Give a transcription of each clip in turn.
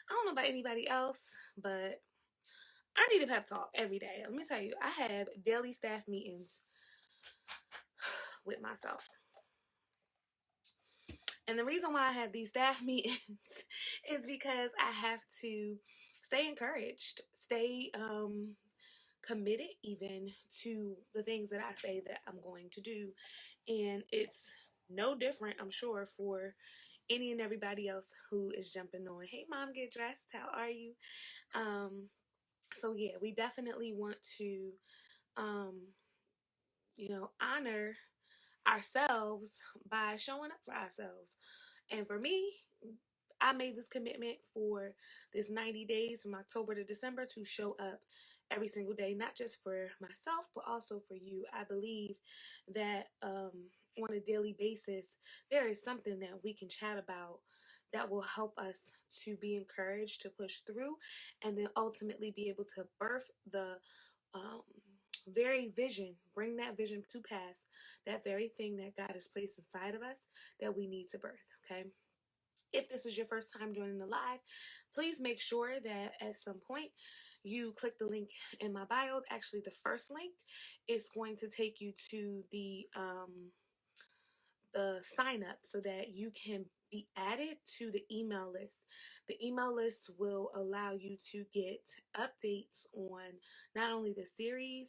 I don't know about anybody else, but I need a pep talk every day. Let me tell you, I have daily staff meetings with myself. And the reason why I have these staff meetings is because I have to stay encouraged, stay committed even to the things that I say that I'm going to do. And it's no different, I'm sure, for any and everybody else who is jumping on. Hey, mom, get dressed. How are you? Um, so yeah, we definitely want to, um, honor ourselves by showing up for ourselves. And for me, I made this commitment for this 90 days from October to December to show up every single day, not just for myself, but also for you. I believe that on a daily basis, there is something that we can chat about that will help us to be encouraged to push through and then ultimately be able to birth the um, very vision, bring that vision to pass, that very thing that God has placed inside of us that we need to birth. Okay. If this is your first time joining the live, please make sure that at some point you click the link in my bio. Actually, the first link is going to take you to the sign up so that you can be added to the email list. The email list will allow you to get updates on not only the series,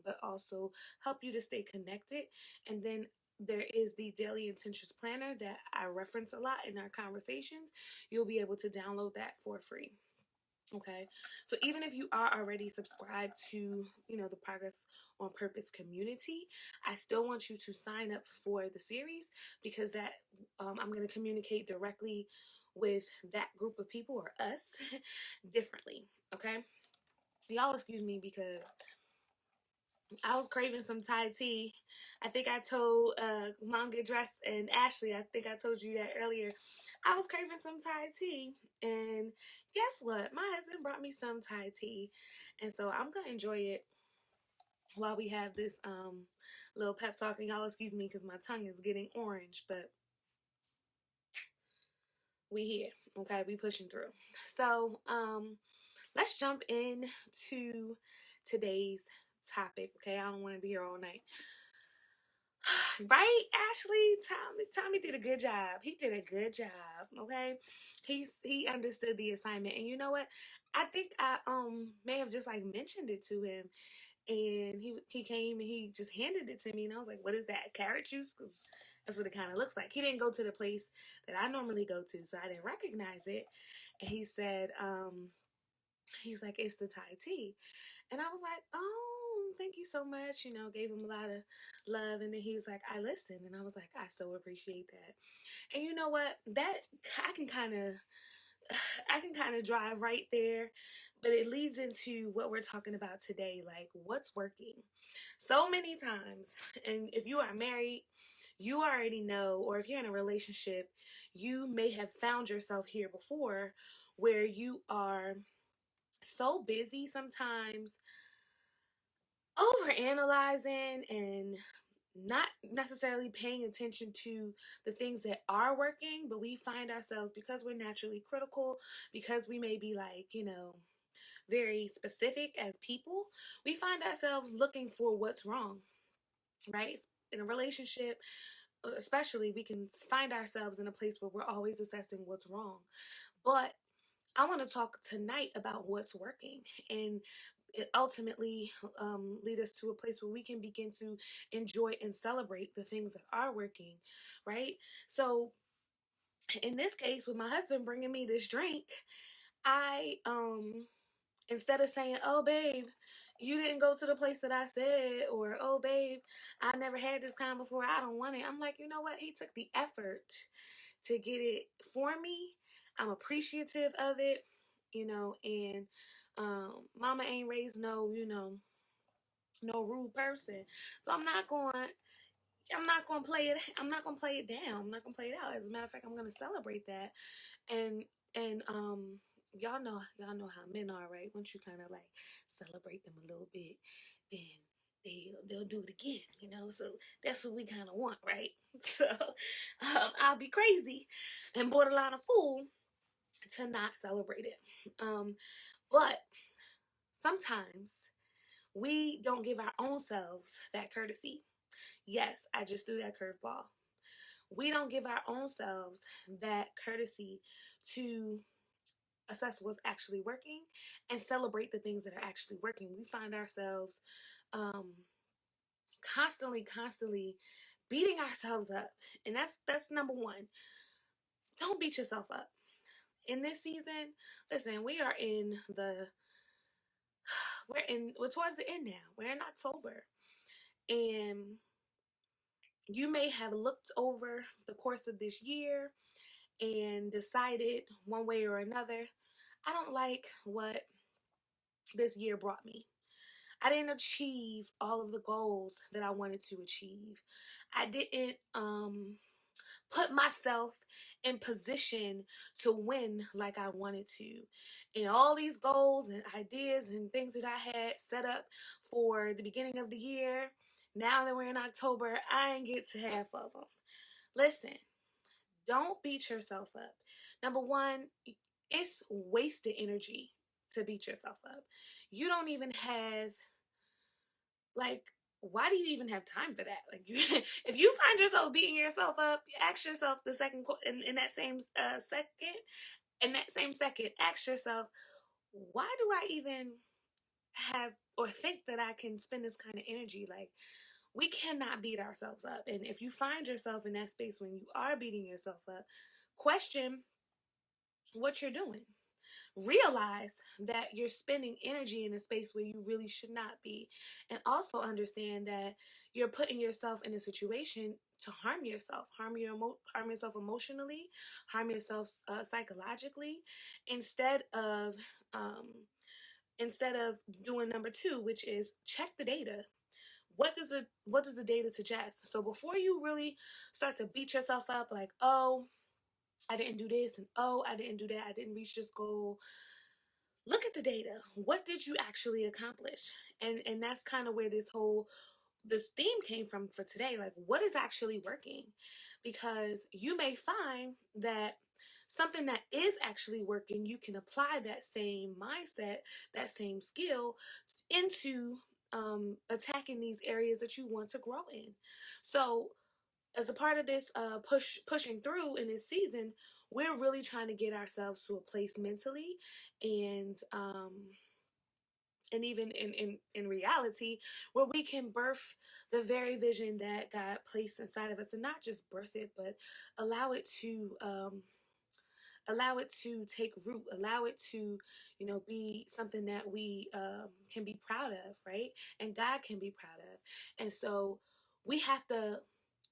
but also help you to stay connected. And then there is the daily intentions planner that I reference a lot in our conversations. You'll be able to download that for free. Okay. So even if you are already subscribed to, the Progress on Purpose community, I still want you to sign up for the series because that I'm going to communicate directly with that group of people or us differently. Okay. Y'all excuse me because I was craving some Thai tea. I think I told Mom Get Dressed and Ashley, I think I told you that earlier. I was craving some Thai tea. And guess what? My husband brought me some Thai tea. And so I'm going to enjoy it while we have this little pep talk. And y'all excuse me because my tongue is getting orange. But we here. Okay, we pushing through. So let's jump in to today's topic. Okay, I don't want to be here all night. Right, Ashley? Tommy did a good job. He did a good job. Okay, he understood the assignment, and you know what? I think I may have just like mentioned it to him, and he came and he just handed it to me, and I was like, "What is that? Carrot juice?" Because that's what it kind of looks like. He didn't go to the place that I normally go to, so I didn't recognize it. And he said, he's like, "It's the Thai tea," and I was like, "Oh." Thank you so much, gave him a lot of love. And then he was like, I listened. And I was like, I so appreciate that. And you know what? That I can kind of I can kind of drive right there, but it leads into what we're talking about today, like what's working. So many times, and if you are married, you already know, or if you're in a relationship, you may have found yourself here before where you are so busy sometimes over analyzing and not necessarily paying attention to the things that are working, but we find ourselves, because we're naturally critical, because we may be like, very specific as people, we find ourselves looking for what's wrong, right? In a relationship, especially, we can find ourselves in a place where we're always assessing what's wrong. But I want to talk tonight about what's working and it ultimately lead us to a place where we can begin to enjoy and celebrate the things that are working, right? So in this case, with my husband bringing me this drink, I instead of saying, "Oh, babe, you didn't go to the place that I said," or "Oh, babe, I never had this kind before, I don't want it," I'm like, you know what? He took the effort to get it for me. I'm appreciative of it, and mama ain't raised no rude person. So I'm not going to play it. I'm not going to play it down. I'm not going to play it out. As a matter of fact, I'm going to celebrate that. And y'all know how men are, right? Once you kind of like celebrate them a little bit, then they'll do it again. So that's what we kind of want, right? So I'll be crazy and borderline a fool to not celebrate it. But sometimes we don't give our own selves that courtesy. Yes, I just threw that curveball. We don't give our own selves that courtesy to assess what's actually working and celebrate the things that are actually working. We find ourselves um, constantly beating ourselves up, and that's number one. Don't beat yourself up in this season. Listen, we're towards the end now. We're in October, and you may have looked over the course of this year and decided one way or another, I don't like what this year brought me. I didn't achieve all of the goals that I wanted to achieve. I didn't put myself in position to win like I wanted to. And all these goals and ideas and things that I had set up for the beginning of the year, now that we're in October, I ain't get to half of them. Listen, don't beat yourself up. Number one, it's wasted energy to beat yourself up. You don't even have, like, why do you even have time for that? Like, if you find yourself beating yourself up, ask yourself the second in that same second, ask yourself, why do I even have or think that I can spend this kind of energy? Like, we cannot beat ourselves up. And if you find yourself in that space when you are beating yourself up, question what you're doing. Realize that you're spending energy in a space where you really should not be. And also understand that you're putting yourself in a situation to harm yourself, harm yourself emotionally, harm yourself psychologically, instead of um, instead of doing number two, which is check the data. What does the data suggest? So before you really start to beat yourself up, like, oh, I didn't do this, and oh, I didn't do that, I didn't reach this goal, look at the data. What did you actually accomplish? And that's kind of where this theme came from for today. Like, what is actually working? Because you may find that something that is actually working, you can apply that same mindset, that same skill into attacking these areas that you want to grow in. So as a part of this pushing through in this season, we're really trying to get ourselves to a place mentally and even in reality where we can birth the very vision that God placed inside of us, and not just birth it, but allow it to take root, allow it to be something that we can be proud of, right? And God can be proud of. And so we have to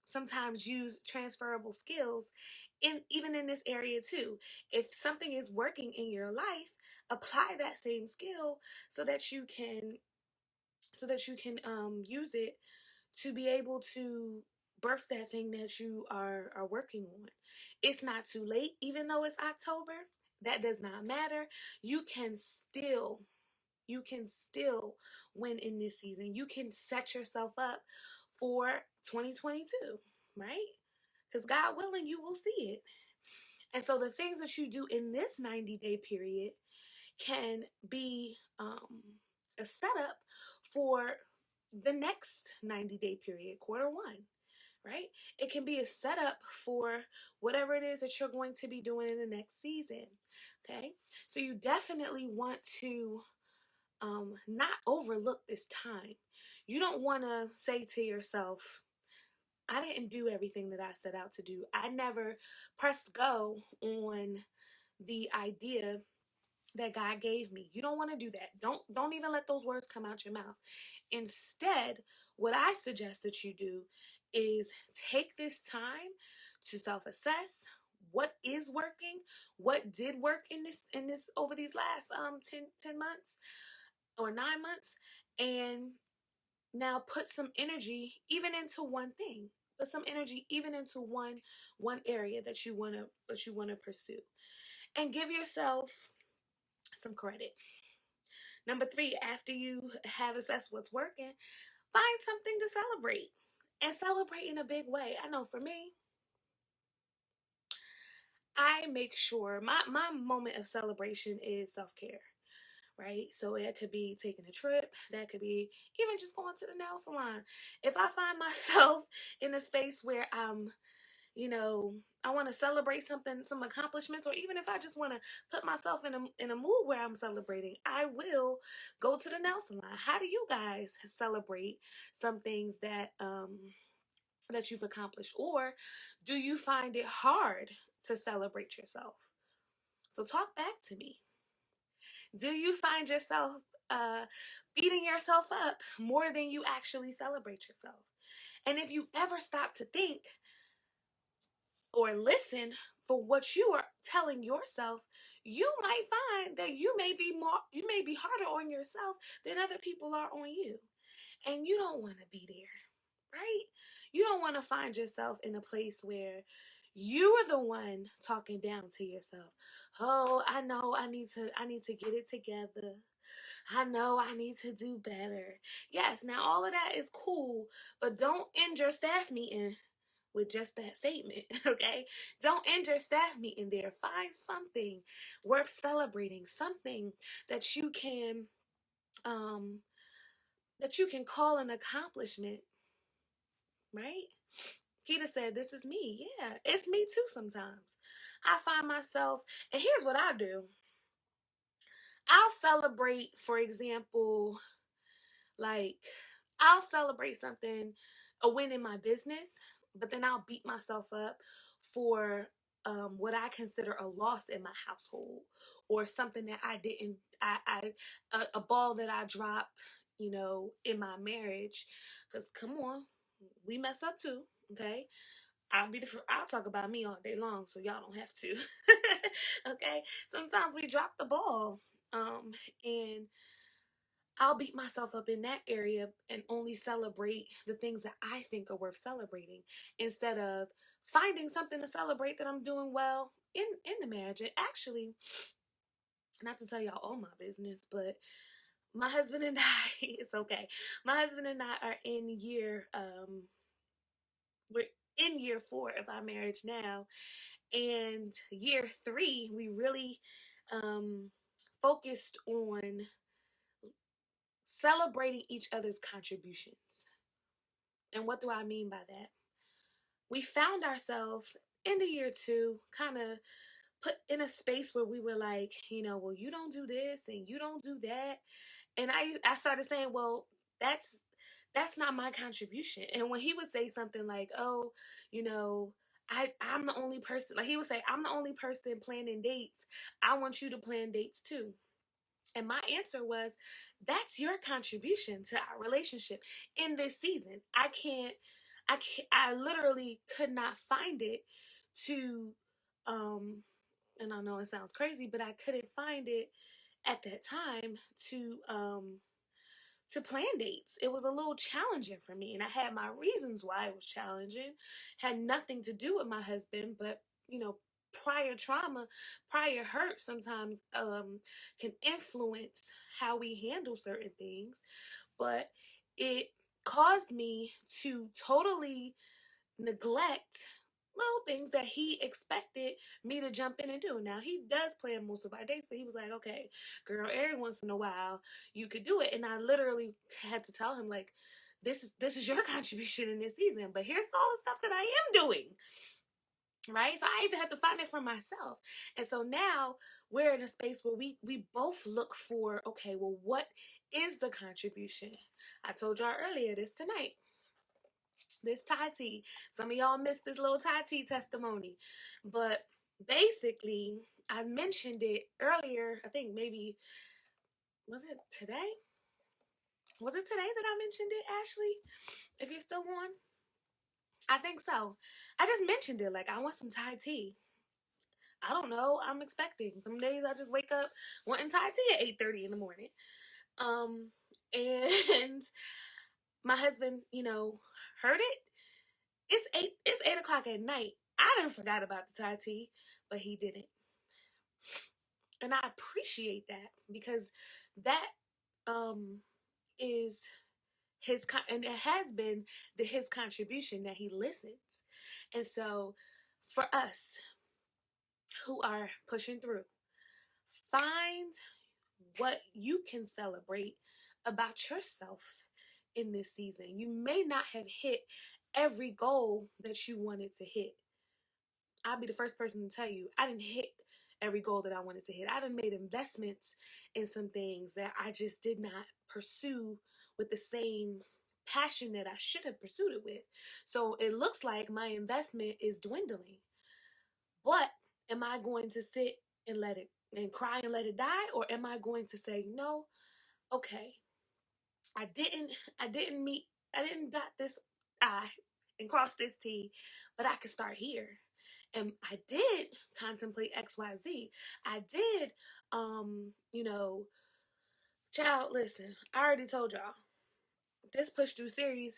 sometimes use transferable skills even in this area too. If something is working in your life, apply that same skill so that you can use it to be able to birth that thing that you are working on. It's not too late, even though it's October. That does not matter. You can still win in this season. You can set yourself up for 2022, right? Because God willing, you will see it. And so the things that you do in this 90-day period can be a setup for the next 90-day period, quarter one, right? It can be a setup for whatever it is that you're going to be doing in the next season, okay? So you definitely want to not overlook this time. You don't want to say to yourself, I didn't do everything that I set out to do. I never pressed go on the idea that God gave me. You don't want to do that. Don't even let those words come out your mouth. Instead, what I suggest that you do is take this time to self-assess what is working, what did work in this over these last 10 months or 9 months, and now put some energy even into one thing. Put some energy even into one area that you want to pursue, and give yourself some credit. Number three, after you have assessed what's working, find something to celebrate, and celebrate in a big way. I know for me, I make sure my moment of celebration is self-care, right? So it could be taking a trip, that could be even just going to the nail salon. If I find myself in a space where I want to celebrate something, some accomplishments, or even if I just want to put myself in a mood where I'm celebrating, I will go to the nail salon. How do you guys celebrate some things that you've accomplished, or do you find it hard to celebrate yourself? So talk back to me. Do you find yourself uh, beating yourself up more than you actually celebrate yourself? And if you ever stop to think or listen for what you are telling yourself, you might find that you may be harder on yourself than other people are on you. And you don't want to be there, right? You don't want to find yourself in a place where you are the one talking down to yourself. Oh, I know I need to get it together. I know I need to do better. Yes, now all of that is cool, but don't end your staff meeting with just that statement, okay? Don't end your staff meeting there. Find something worth celebrating, something that um you can call an accomplishment, right? Keita said, "This is me." Yeah, it's me too sometimes. I find myself, and here's what I do. I'll celebrate, for example, like, I'll celebrate something, a win in my business, but then I'll beat myself up for what I consider a loss in my household, or something that I didn't, a ball that I dropped, in my marriage. Because come on, we mess up too, okay? I'll talk about me all day long, so y'all don't have to. Okay? Sometimes we drop the ball. And I'll beat myself up in that area and only celebrate the things that I think are worth celebrating, instead of finding something to celebrate that I'm doing well in the marriage. And actually, not to tell y'all all my business, but my husband and I, it's okay. My husband and I are we're in year 4 of our marriage now, and year 3 we really focused on celebrating each other's contributions. And what do I mean by that? We found ourselves in the year 2 kind of put in a space where we were like, well, you don't do this and you don't do that. And I started saying, well, that's not my contribution. And when he would say something like, oh, I'm the only person, like he would say, I'm the only person planning dates. I want you to plan dates too. And my answer was, that's your contribution to our relationship in this season. I literally could not find it to, and I know it sounds crazy, but I couldn't find it at that time to plan dates. It was a little challenging for me, and I had my reasons why it was challenging. Had nothing to do with my husband, but prior trauma, prior hurt sometimes can influence how we handle certain things. But it caused me to totally neglect little things that he expected me to jump in and do. Now he does plan most of our dates, but he was like, "Okay, girl, every once in a while you could do it." And I literally had to tell him, like, this is your contribution in this season, but here's all the stuff that I am doing. Right? So I even had to find it for myself. And so now we're in a space where we both look for, okay, well, what is the contribution? I told y'all earlier this tonight. This Thai tea. Some of y'all missed this little Thai tea testimony. But basically, I mentioned it earlier. I think maybe, was it today? Was it today that I mentioned it, Ashley? If you're still on? I think so. I just mentioned it. Like, I want some Thai tea. I don't know. I'm expecting. Some days I just wake up wanting Thai tea at 8:30 in the morning. And my husband, heard it. It's 8 o'clock at night. I didn't forgot about the Thai tea, but he didn't. And I appreciate that, because that is and it has been his contribution, that he listens. And so for us, who are pushing through. Find what you can celebrate about yourself in this season. You may not have hit every goal that you wanted to hit. I'll be the first person to tell you, I didn't hit every goal that I wanted to hit. I done made investments in some things that I just did not pursue with the same passion that I should have pursued it with. So it looks like my investment is dwindling. But am I going to sit and let it and cry and let it die? Or am I going to say, no, okay, I didn't I didn't dot this I and cross this T, but I could start here. And I did contemplate XYZ. I did you know, child, listen, I already told y'all, this push through series,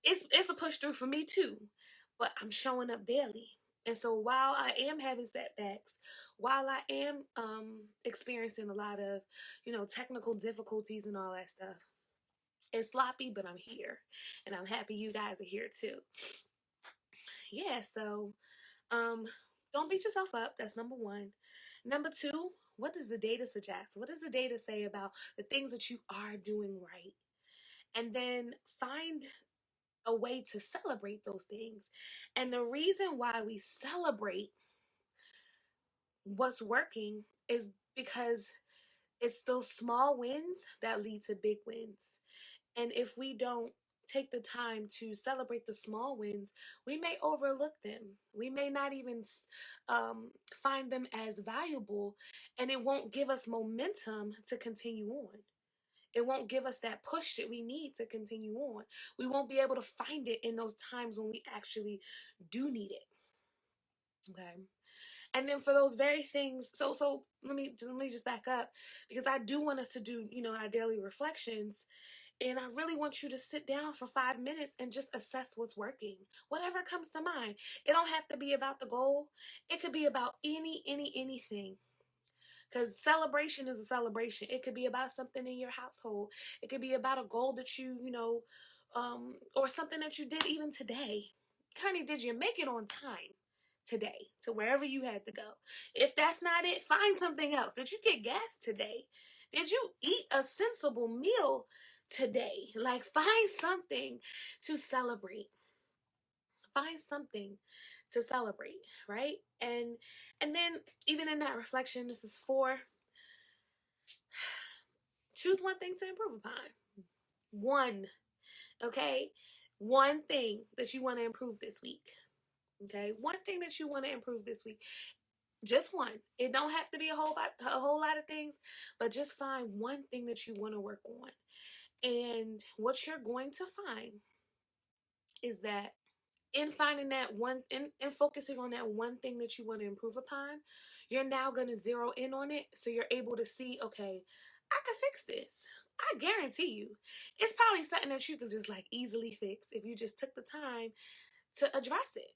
it's a push through for me too. But I'm showing up daily. And so while I am having setbacks, while I am experiencing a lot of, technical difficulties and all that stuff, it's sloppy, but I'm here. And I'm happy you guys are here too. Yeah, so don't beat yourself up. That's number one. Number two, what does the data suggest? What does the data say about the things that you are doing right? And then find a way to celebrate those things. And the reason why we celebrate what's working is because it's those small wins that lead to big wins. And if we don't take the time to celebrate the small wins, we may overlook them. We may not even find them as valuable, and it won't give us momentum to continue on. It won't give us that push that we need to continue on. We won't be able to find it in those times when we actually do need it. Okay. And then for those very things, so let me just back up, because I do want us to do, our daily reflections. And I really want you to sit down for 5 minutes and just assess what's working. Whatever comes to mind. It don't have to be about the goal. It could be about anything. Because celebration is a celebration. It could be about something in your household. It could be about a goal that or something that you did even today. Honey, did you make it on time today to wherever you had to go? If that's not it, find something else. Did you get gas today? Did you eat a sensible meal today? Like, find something to celebrate. Find something to celebrate, right? And then even in that reflection, this is 4. Choose one thing to improve upon. One, okay? One thing that you want to improve this week. Okay? One thing that you want to improve this week. Just one. It don't have to be a whole lot of things, but just find one thing that you want to work on. And what you're going to find is that in finding that one, in focusing on that one thing that you want to improve upon, you're now going to zero in on it, so you're able to see, okay, I can fix this. I guarantee you, it's probably something that you could just like easily fix if you just took the time to address it.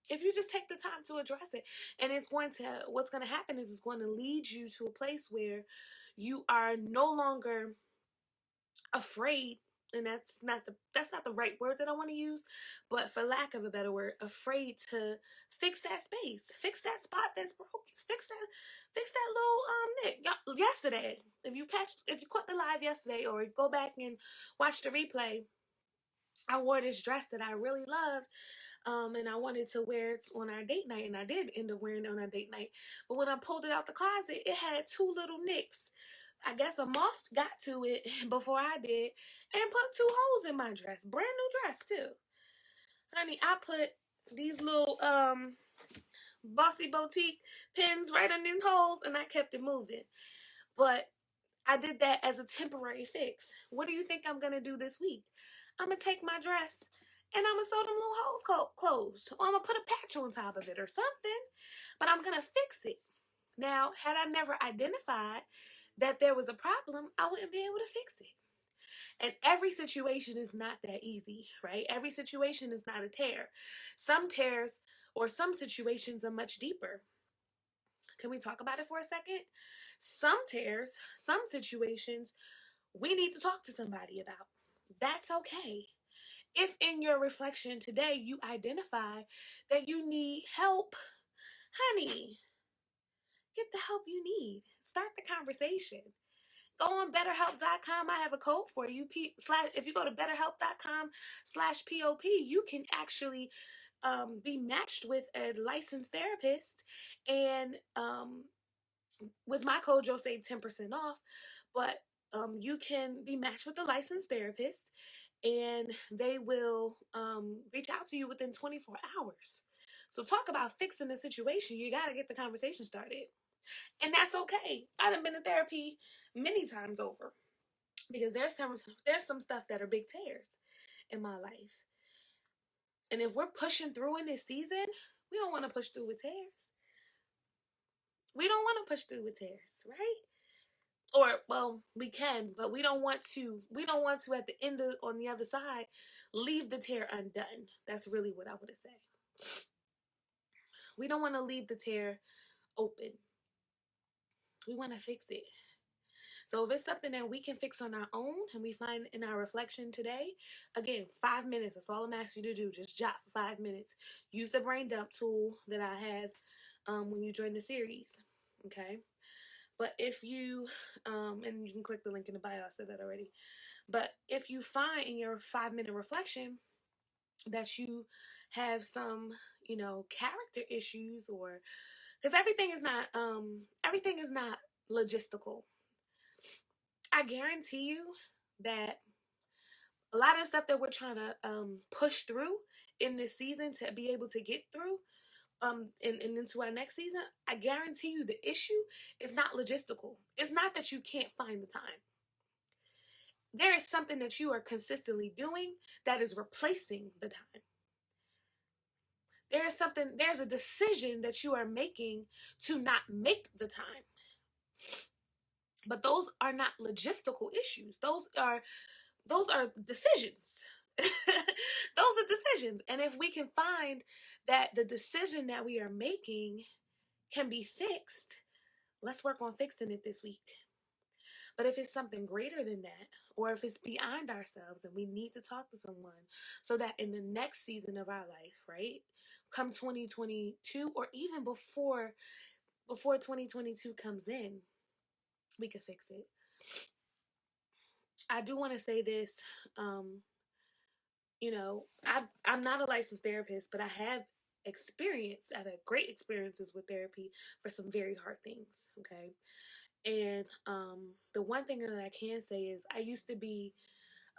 If you just take the time to address it. And what's going to happen is it's going to lead you to a place where you are no longer afraid, and that's not the right word that I want to use, but for lack of a better word, afraid to fix that space, fix that spot that's broken, fix that little nick. Yesterday, if you caught the live yesterday, or go back and watch the replay, I wore this dress that I really loved, and I wanted to wear it on our date night, and I did end up wearing it on our date night. But when I pulled it out the closet, it had 2 little nicks. I guess a moth got to it before I did and put 2 holes in my dress. Brand new dress too. Honey, I put these little Bossy Boutique pins right on them holes, and I kept it moving. But I did that as a temporary fix. What do you think I'm gonna do this week? I'm gonna take my dress and I'm gonna sew them little holes closed, or I'm gonna put a patch on top of it or something. But I'm gonna fix it. Now, had I never identified that there was a problem, I wouldn't be able to fix it. And every situation is not that easy, right? Every situation is not a tear. Some tears or some situations are much deeper. Can we talk about it for a second? Some tears, some situations, we need to talk to somebody about. That's okay. If in your reflection today you identify that you need help, honey, get the help you need. Start the conversation. Go on betterhelp.com. I have a code for you. If you go to betterhelp.com/POP, you can actually be matched with a licensed therapist. And with my code, you'll save 10% off. But you can be matched with a licensed therapist, and they will reach out to you within 24 hours. So talk about fixing the situation. You got to get the conversation started. And that's okay. I've been in therapy many times over, because there's some stuff that are big tears in my life. And if we're pushing through in this season, we don't want to push through with tears. We don't want to push through with tears, right? Or, well, we can, but we don't want to at the end on the other side leave the tear undone. That's really what I would say. We don't want to leave the tear open. We want to fix it. So if it's something that we can fix on our own and we find in our reflection today, again, 5 minutes, that's all I'm asking you to do. Just jot for 5 minutes. Use the brain dump tool that I have when you join the series, okay? But if you, and you can click the link in the bio, I said that already. But if you find in your 5-minute reflection that you have some, character issues, or, because everything is not logistical. I guarantee you that a lot of the stuff that we're trying to push through in this season to be able to get through and into our next season, I guarantee you the issue is not logistical. It's not that you can't find the time. There is something that you are consistently doing that is replacing the time. There's a decision that you are making to not make the time. But those are not logistical issues. Those are decisions. Those are decisions. And if we can find that the decision that we are making can be fixed, let's work on fixing it this week. But if it's something greater than that, or if it's beyond ourselves and we need to talk to someone so that in the next season of our life, right, come 2022, or even before 2022 comes in, we can fix it. I do want to say this, I'm not a licensed therapist, but I have I've had great experiences with therapy for some very hard things, okay? And the one thing that I can say is I used to be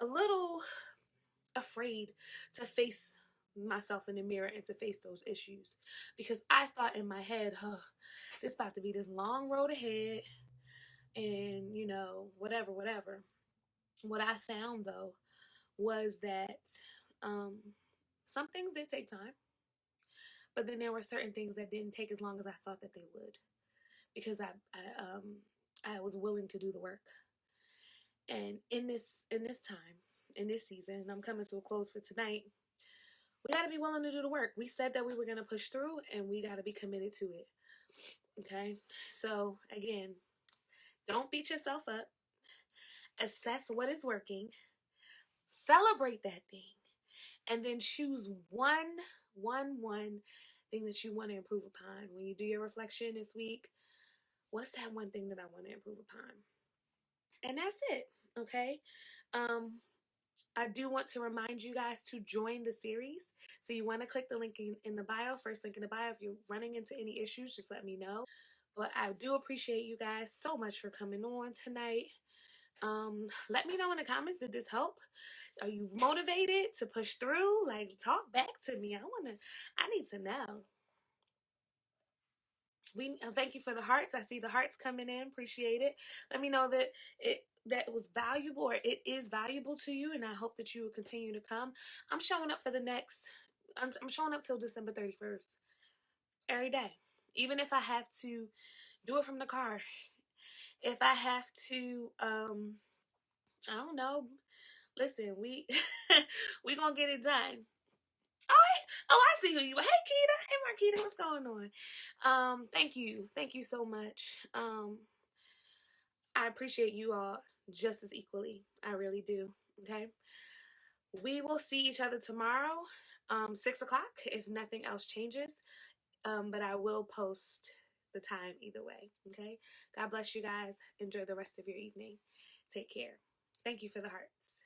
a little afraid to face myself in the mirror and to face those issues, because I thought in my head, this about to be this long road ahead, and whatever. What I found, though, was that some things did take time, but then there were certain things that didn't take as long as I thought that they would, because I was willing to do the work. And in this time, in this season, and I'm coming to a close for tonight, we got to be willing to do the work. We said that we were going to push through, and we got to be committed to it. Okay? So, again, don't beat yourself up. Assess what is working. Celebrate that thing. And then choose one thing that you want to improve upon. When you do your reflection this week, what's that one thing that I want to improve upon? And that's it, okay? I do want to remind you guys to join the series. So you want to click the link in the bio, first link in the bio. If you're running into any issues, just let me know. But I do appreciate you guys so much for coming on tonight. Let me know in the comments, did this help? Are you motivated to push through? Like, talk back to me. I need to know. Thank you for the hearts. I see the hearts coming in. Appreciate it. Let me know that it was valuable, or it is valuable to you, and I hope that you will continue to come. I'm showing up for I'm showing up till December 31st. Every day. Even if I have to do it from the car. If I have to, I don't know. Listen, we gonna get it done. I see who you are. Hey, Keita. Hey, Marquita, what's going on? Thank you so much. I appreciate you all just as equally. I really do. Okay, we will see each other tomorrow, 6 o'clock, if nothing else changes. but I will post the time either way. Okay. God bless you guys. Enjoy the rest of your evening. Take care. Thank you for the hearts.